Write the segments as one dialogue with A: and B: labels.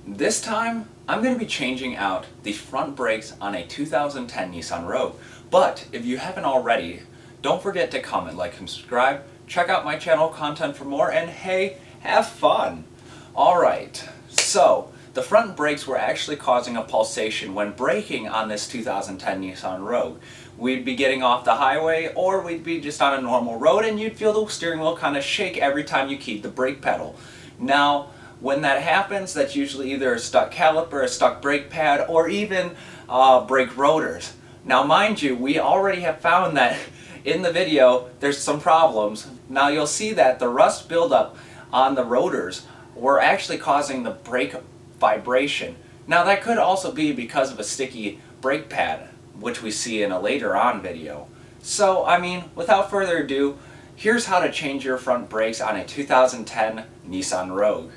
A: This time, I'm going to be changing out the front brakes on a 2010 Nissan Rogue. But if you haven't already, don't forget to comment, like, and subscribe. Check out my channel content for more, and hey, have fun! Alright, so the front brakes were actually causing a pulsation when braking on this 2010 Nissan Rogue. We'd be getting off the highway, or we'd be just on a normal road, and you'd feel the steering wheel kind of shake every time you keyed the brake pedal. Now, when that happens, that's usually either a stuck caliper, a stuck brake pad, or even brake rotors. Now mind you, we already have found that in the video there's some problems. Now you'll see that the rust buildup on the rotors were actually causing the brake vibration. Now that could also be because of a sticky brake pad, which we see in a later on video. So, I mean, without further ado, here's how to change your front brakes on a 2010 Nissan Rogue.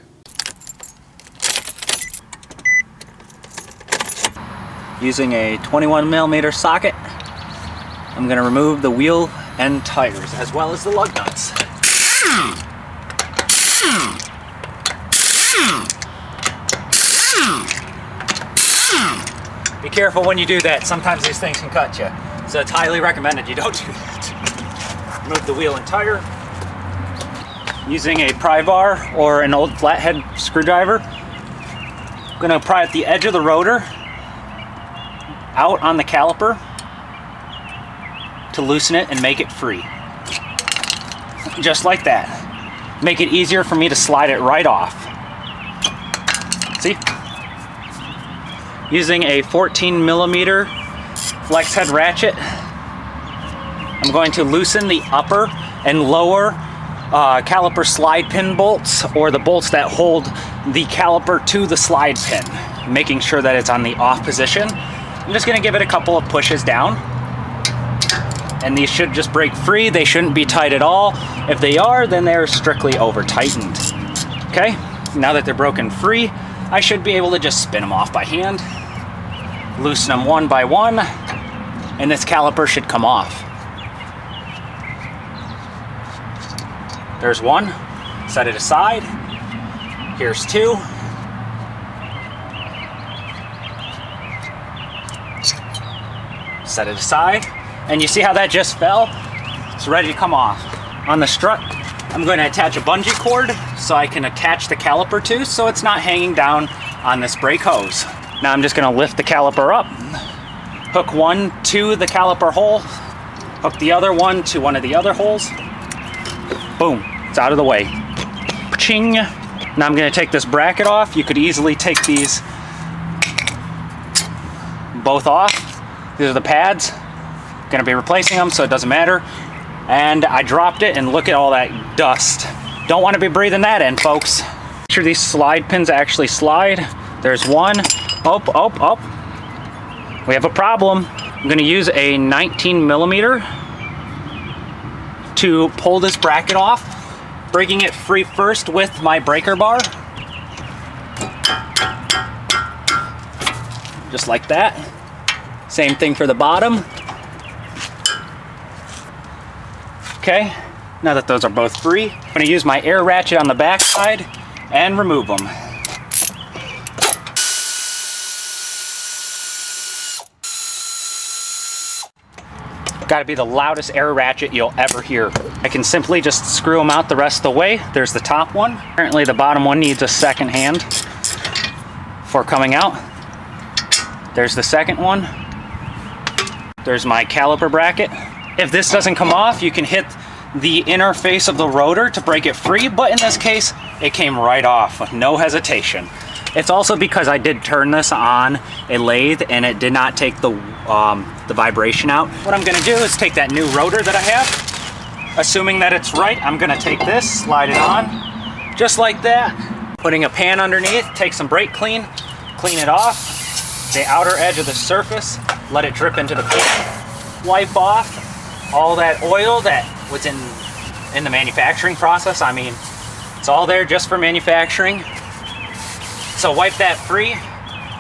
A: Using a 21mm socket, I'm going to remove the wheel and tires, as well as the lug nuts. Be careful when you do that, sometimes these things can cut you. So it's highly recommended you don't do that. Remove the wheel and tire. Using a pry bar or an old flathead screwdriver, I'm going to pry at the edge of the rotor out on the caliper to loosen it and make it free. Just like that. Make it easier for me to slide it right off. See? Using a 14mm flex head ratchet, I'm going to loosen the upper and lower caliper slide pin bolts, or the bolts that hold the caliper to the slide pin, making sure that it's on the off position. I'm just going to give it a couple of pushes down, and these should just break free. They shouldn't be tight at all. If they are, then they're strictly over tightened. Okay, now that they're broken free, I should be able to just spin them off by hand, loosen them one by one, and this caliper should come off. There's one, set it aside. Here's two. Set it aside, and you see how that just fell? It's ready to come off. On the strut, I'm going to attach a bungee cord so I can attach the caliper to, so it's not hanging down on this brake hose. Now I'm just going to lift the caliper up, hook one to the caliper hole, hook the other one to one of the other holes. Boom, it's out of the way. Ching. Now I'm going to take this bracket off. You could easily take these both off. These are the pads. Going to be replacing them, so it doesn't matter. And I dropped it, and look at all that dust. Don't want to be breathing that in, folks. Make sure these slide pins actually slide. There's one. Oh, oh, oh. We have a problem. I'm going to use a 19mm to pull this bracket off, breaking it free first with my breaker bar. Just like that. Same thing for the bottom. Okay, now that those are both free, I'm going to use my air ratchet on the back side and remove them. Got to be the loudest air ratchet you'll ever hear. I can simply just screw them out the rest of the way. There's the top one. Apparently the bottom one needs a second hand for coming out. There's the second one. There's my caliper bracket. If this doesn't come off, you can hit the inner face of the rotor to break it free, but in this case, it came right off with no hesitation. It's also because I did turn this on a lathe and it did not take the vibration out. What I'm gonna do is take that new rotor that I have, assuming that it's right, I'm gonna take this, slide it on, just like that, putting a pan underneath, take some brake clean, clean it off, the outer edge of the surface, let it drip into the pan, wipe off all that oil that was in the manufacturing process. I mean, it's all there just for manufacturing. So wipe that free,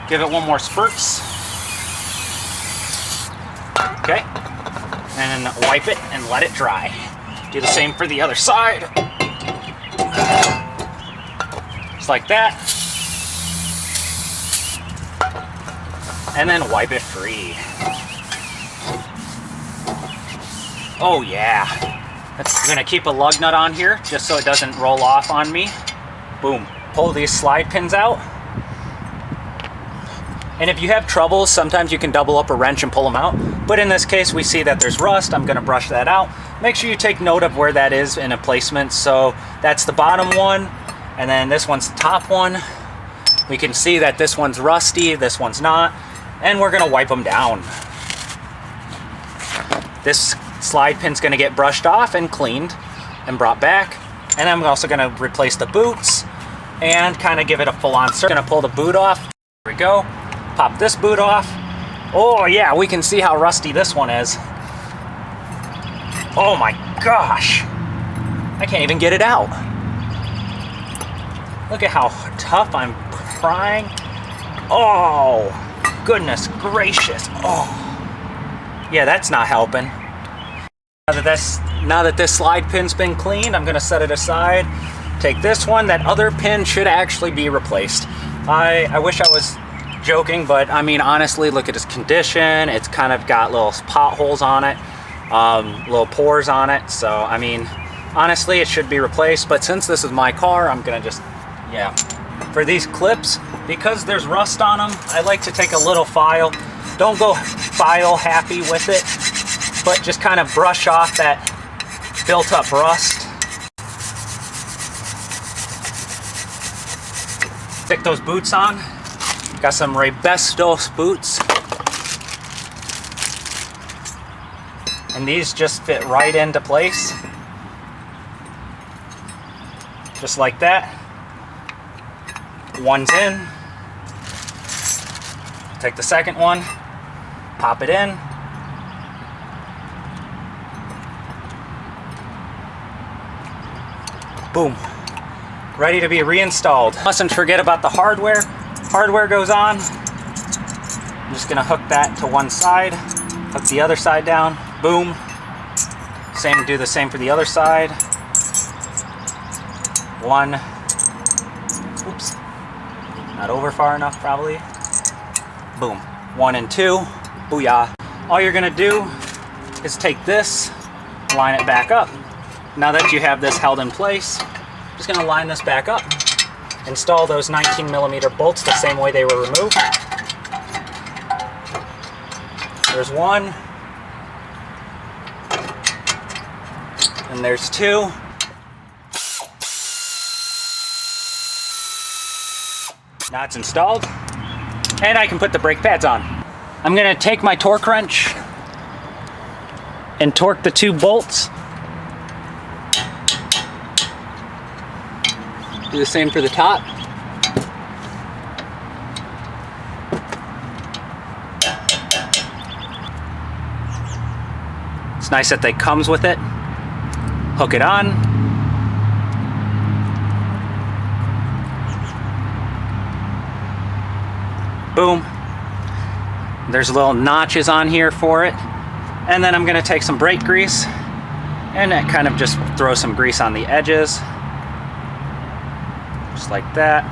A: give it one more spurts. Okay, and then wipe it and let it dry. Do the same for the other side. Just like that.
B: and then wipe it free. Oh yeah. I'm gonna keep a lug nut on here just so it doesn't roll off on me. Boom. Pull these slide pins out. And if you have troubles, sometimes you can double up a wrench and pull them out. But in this case, we see that there's rust. I'm gonna brush that out. Make sure you take note of where that is in a placement. So that's the bottom one, and then this one's the top one. We can see that this one's rusty, this one's not, and we're gonna wipe them down. This slide pin's gonna get brushed off and cleaned and brought back. And I'm also gonna replace the boots and kind of give it a full-on circle. Gonna pull the boot off. There we go. Pop this boot off. Oh yeah, we can see how rusty this one is. Oh my gosh. I can't even get it out. Look at how tough I'm prying. Oh, goodness gracious. Oh, yeah, that's not helping. Now that this slide pin's been cleaned, I'm gonna set it aside. Take this one. That other pin should actually be replaced. I wish I was joking, but I mean, honestly, look at its condition. It's kind of got little potholes on it, little pores on it. So, I mean, honestly, it should be replaced. But since this is my car, I'm gonna just, yeah. For these clips, because there's rust on them, I like to take a little file. Don't go file happy with it, but just kind of brush off that built up rust. Stick those boots on. Got some Rebestos boots. And these just fit right into place. Just like that. One's in. Take the second one, pop it in. Boom. Ready to be reinstalled. Mustn't forget about the hardware. Hardware goes on. I'm just gonna hook that to one side, hook the other side down, boom. Do the same for the other side. One, oops, not over far enough probably. Boom, 1 and 2, booyah. All you're gonna do is take this, line it back up. Now that you have this held in place, just gonna line this back up. Install those 19mm bolts the same way they were removed. There's one. And there's two. Now it's installed. And I can put the brake pads on. I'm gonna take my torque wrench and torque the two bolts. Do the same for the top. It's nice that they comes with it. Hook it on. Boom. There's little notches on here for it. And then I'm gonna take some brake grease and kind of just throw some grease on the edges. Just like that.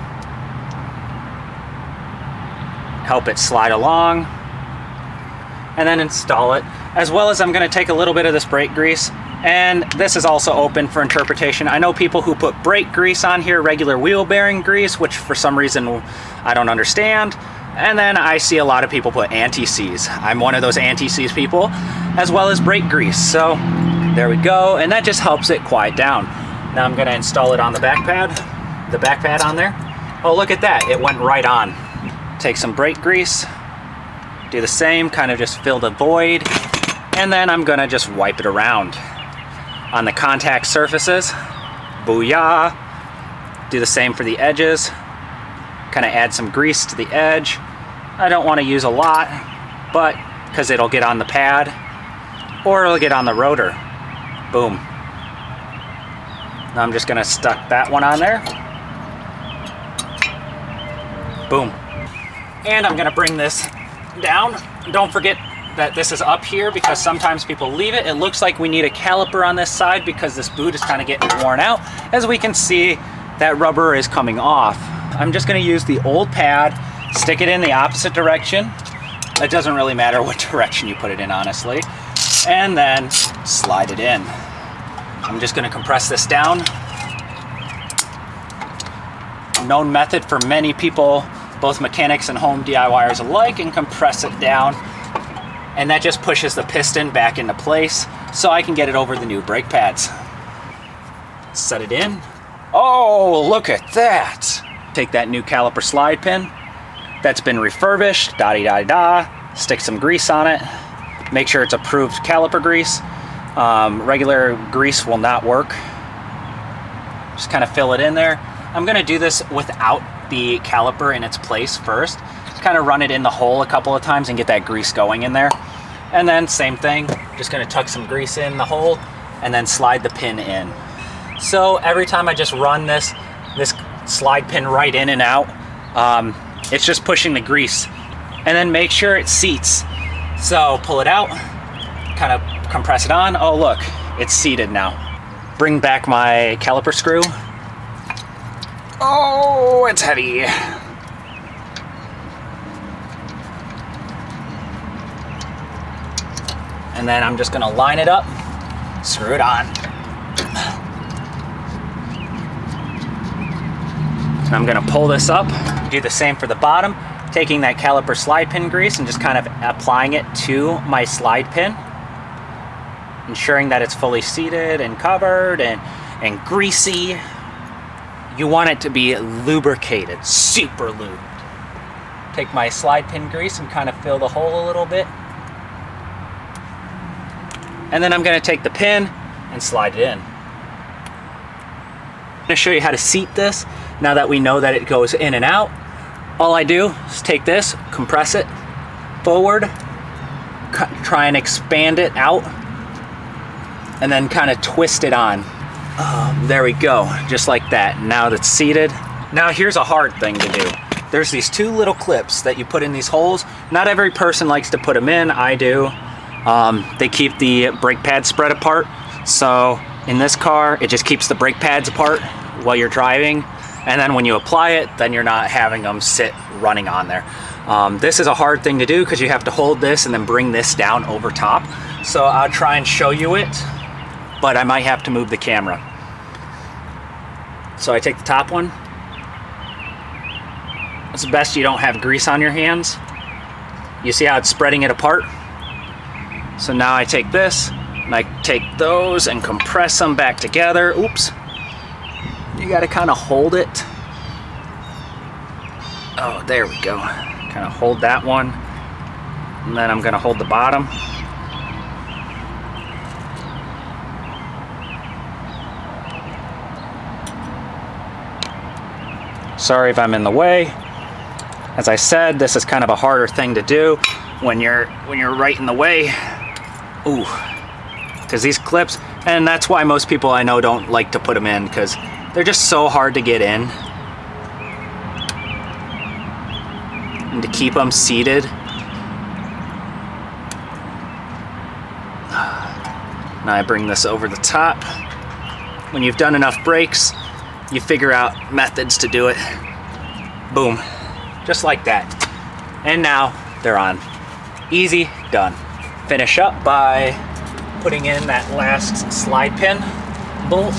B: Help it slide along. And then install it. As well as I'm gonna take a little bit of this brake grease, and this is also open for interpretation. I know people who put brake grease on here, regular wheel bearing grease, which for some reason I don't understand. And then I see a lot of people put anti-seize. I'm one of those anti-seize people, as well as brake grease. So there we go, and that just helps it quiet down. Now I'm gonna install it on the back pad on there. Oh, look at that, it went right on. Take some brake grease, do the same, kind of just fill the void, and then I'm gonna just wipe it around on the contact surfaces. Booyah. Do the same for the edges. Kind of add some grease to the edge. I don't want to use a lot, but because it'll get on the pad or it'll get on the rotor. Boom. Now I'm just gonna stuck that one on there. Boom. And I'm gonna bring this down. Don't forget that this is up here because sometimes people leave it. It looks like we need a caliper on this side because this boot is kind of getting worn out. As we can see, that rubber is coming off. I'm just gonna use the old pad, stick it in the opposite direction, It doesn't really matter what direction you put it in, honestly. And then slide it in. I'm just gonna compress this down. Known method for many people, both mechanics and home DIYers alike, and compress it down. And that just pushes the piston back into place so I can get it over the new brake pads. Set it in. Oh, look at that. Take that new caliper slide pin that's been refurbished, da-di-da-da, stick some grease on it. Make sure it's approved caliper grease. Regular grease will not work. Just kind of fill it in there. I'm gonna do this without the caliper in its place first. Kind of run it in the hole a couple of times and get that grease going in there. And then same thing, just gonna tuck some grease in the hole and then slide the pin in. So every time I just run this slide pin right in and out, it's just pushing the grease. And then make sure it seats. So pull it out, kind of compress it on. Oh look, it's seated now. Bring back my caliper screw. Oh, it's heavy. And then I'm just gonna line it up, screw it on. And I'm gonna pull this up. Do the same for the bottom, taking that caliper slide pin grease and just kind of applying it to my slide pin, ensuring that it's fully seated and covered and greasy. You want it to be lubricated, super lubed. Take my slide pin grease and kind of fill the hole a little bit. And then I'm gonna take the pin and slide it in. I'm gonna show you how to seat this. Now that we know that it goes in and out, all I do is take this, compress it forward, try and expand it out, and then kind of twist it on. There we go, just like that. Now that's seated. Now here's a hard thing to do. There's these two little clips that you put in these holes. Not every person likes to put them in, I do. They keep the brake pads spread apart. So in this car, it just keeps the brake pads apart while you're driving. And then when you apply it, then you're not having them sit running on there. This is a hard thing to do because you have to hold this and then bring this down over top. So I'll try and show you it, but I might have to move the camera. So I take the top one. It's best you don't have grease on your hands. You see how it's spreading it apart? So now I take this and I take those and compress them back together. Oops. You gotta kind of hold it. Oh, there we go. Kind of hold that one. And then I'm gonna hold the bottom. Sorry if I'm in the way. As I said, this is kind of a harder thing to do when you're right in the way. Ooh, because these clips, and that's why most people I know don't like to put them in, because they're just so hard to get in. And to keep them seated. Now I bring this over the top. When you've done enough brakes, you figure out methods to do it. Boom, just like that. And now they're on. Easy, done. Finish up by putting in that last slide pin bolt.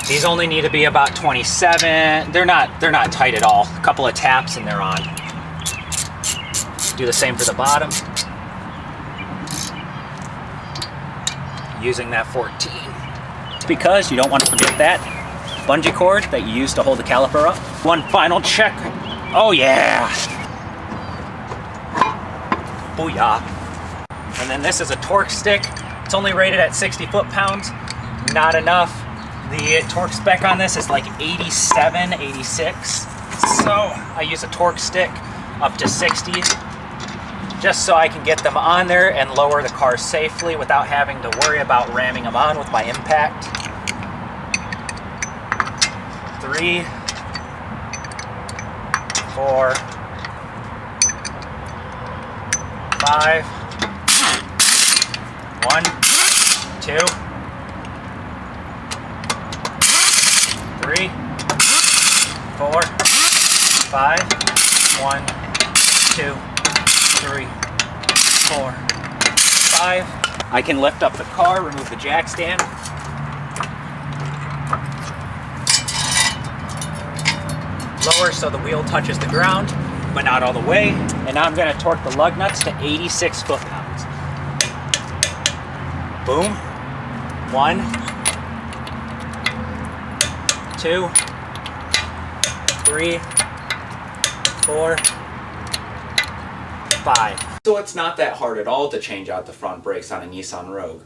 B: These only need to be about 27. They're not tight at all. A couple of taps and they're on. Do the same for the bottom. Using that 14. Because you don't want to forget that bungee cord that you use to hold the caliper up. One final check. Oh yeah! Booyah. And then this is a torque stick. It's only rated at 60 foot-pounds. Not enough. The torque spec on this is like 87, 86. So I use a torque stick up to 60, just so I can get them on there and lower the car safely without having to worry about ramming them on with my impact. 3, 4, 5, 1, 2, 3, 4, 5, 1, 2, 3, 4, 5. I can lift up the car, remove the jack stand. Lower so the wheel touches the ground, but not all the way. And now I'm going to torque the lug nuts to 86 foot-pounds. Boom. 1, 2, 3, 4, 5.
A: So it's not that hard at all to change out the front brakes on a Nissan Rogue.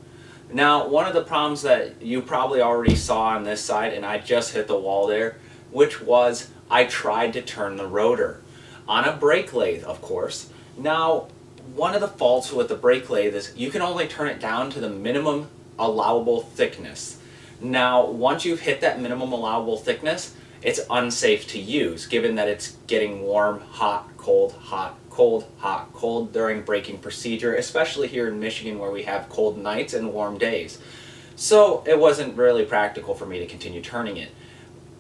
A: Now, one of the problems that you probably already saw on this side, and I just hit the wall there, which was I tried to turn the rotor on a brake lathe, of course. Now, one of the faults with the brake lathe is you can only turn it down to the minimum allowable thickness. Now, once you've hit that minimum allowable thickness, it's unsafe to use, given that it's getting warm, hot, cold, hot, cold, hot, cold during braking procedure, especially here in Michigan where we have cold nights and warm days. So it wasn't really practical for me to continue turning it.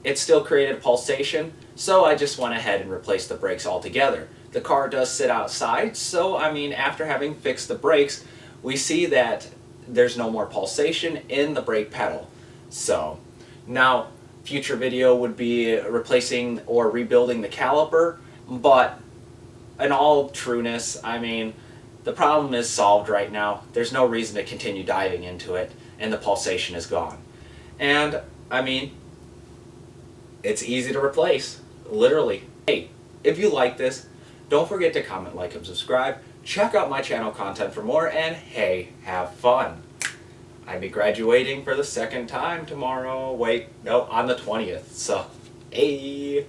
A: It still created a pulsation, so I just went ahead and replaced the brakes altogether. The car does sit outside, so I mean, after having fixed the brakes, we see that there's no more pulsation in the brake pedal. So now, future video would be replacing or rebuilding the caliper, but in all trueness, I mean, the problem is solved right now. There's no reason to continue diving into it, and the pulsation is gone. And I mean, it's easy to replace, literally. Hey, if you like this, don't forget to comment, like, and subscribe. Check out my channel content for more, and hey, have fun. I'll be graduating for the second time tomorrow. Wait, no, on the 20th. So, hey.